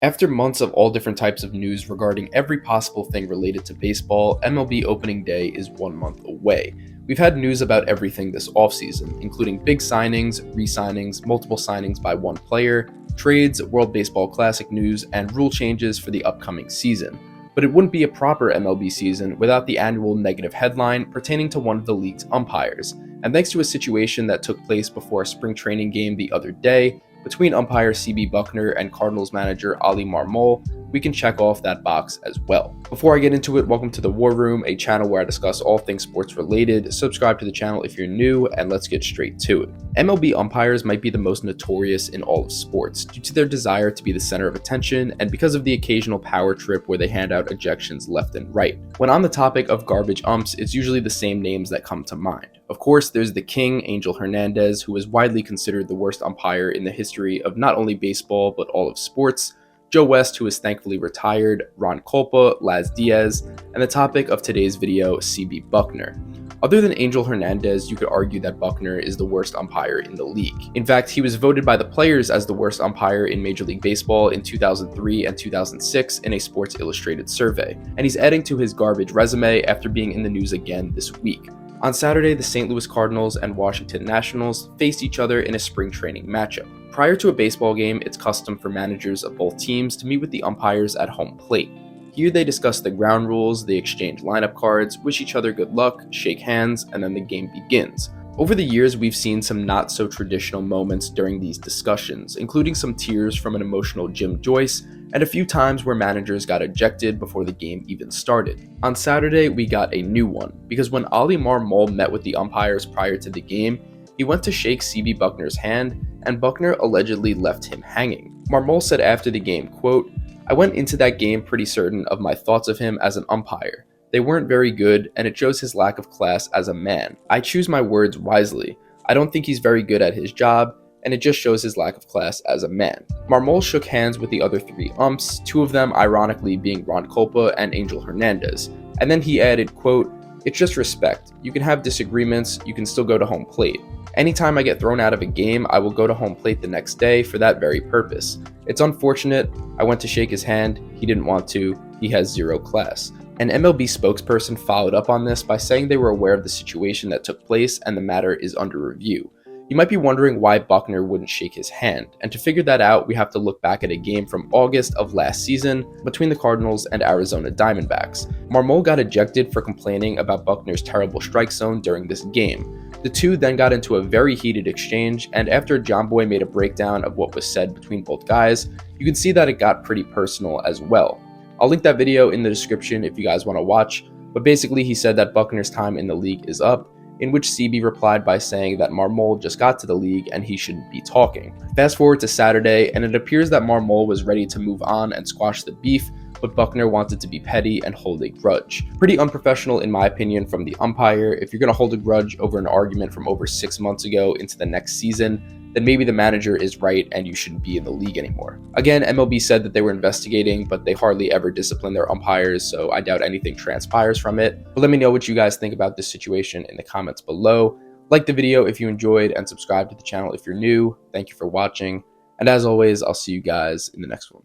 After months of all different types of news regarding every possible thing related to baseball, MLB opening day is 1 month away. We've had news about everything this offseason, including big signings, re-signings, multiple signings by one player, trades, World Baseball Classic news, and rule changes for the upcoming season. But it wouldn't be a proper MLB season without the annual negative headline pertaining to one of the league's umpires. And thanks to a situation that took place before a spring training game the other day, between umpire CB Bucknor and Cardinals manager Ali Marmol, we can check off that box as well. Before I get into it, welcome to the War Room, a channel where I discuss all things sports related. Subscribe to the channel if you're new, and let's get straight to it. MLB umpires might be the most notorious in all of sports due to their desire to be the center of attention and because of the occasional power trip where they hand out ejections left and right. When on the topic of garbage umps, it's usually the same names that come to mind. Of course, there's the King, Angel Hernandez, who is widely considered the worst umpire in the history of not only baseball but all of sports, Joe West, who is thankfully retired, Ron Culpa, Laz Diaz, and the topic of today's video, CB Bucknor. Other than Angel Hernandez, you could argue that Bucknor is the worst umpire in the league. In fact, he was voted by the players as the worst umpire in Major League Baseball in 2003 and 2006 in a Sports Illustrated survey, and he's adding to his garbage resume after being in the news again this week. On Saturday, the St. Louis Cardinals and Washington Nationals faced each other in a spring training matchup. Prior to a baseball game, it's custom for managers of both teams to meet with the umpires at home plate. Here they discuss the ground rules, they exchange lineup cards, wish each other good luck, shake hands, and then the game begins. Over the years, we've seen some not so traditional moments during these discussions, including some tears from an emotional Jim Joyce, and a few times where managers got ejected before the game even started. On Saturday, we got a new one, because when Ali Marmol met with the umpires prior to the game, he went to shake CB Bucknor's hand, and Bucknor allegedly left him hanging. Marmol said after the game, quote, "I went into that game pretty certain of my thoughts of him as an umpire. They weren't very good, and it shows his lack of class as a man. I choose my words wisely. I don't think he's very good at his job, and it just shows his lack of class as a man." Marmol shook hands with the other three umps, two of them ironically being Ron Culpa and Angel Hernandez. And then he added, quote, "It's just respect. You can have disagreements, you can still go to home plate. Anytime I get thrown out of a game, I will go to home plate the next day for that very purpose. It's unfortunate. I went to shake his hand. He didn't want to. He has zero class." An MLB spokesperson followed up on this by saying they were aware of the situation that took place and the matter is under review. You might be wondering why Bucknor wouldn't shake his hand, and to figure that out, we have to look back at a game from August of last season between the Cardinals and Arizona Diamondbacks. Marmol got ejected for complaining about Bucknor's terrible strike zone during this game. The two then got into a very heated exchange, and after John Boy made a breakdown of what was said between both guys, you can see that it got pretty personal as well. I'll link that video in the description if you guys want to watch, but basically he said that Bucknor's time in the league is up, in which CB replied by saying that Marmol just got to the league and he shouldn't be talking. Fast forward to Saturday, and it appears that Marmol was ready to move on and squash the beef, but Bucknor wanted to be petty and hold a grudge. Pretty unprofessional in my opinion from the umpire. If you're going to hold a grudge over an argument from over 6 months ago into the next season, then maybe the manager is right and you shouldn't be in the league anymore. Again, MLB said that they were investigating, but they hardly ever discipline their umpires, so I doubt anything transpires from it. But let me know what you guys think about this situation in the comments below. Like the video if you enjoyed, and subscribe to the channel if you're new. Thank you for watching, and as always, I'll see you guys in the next one.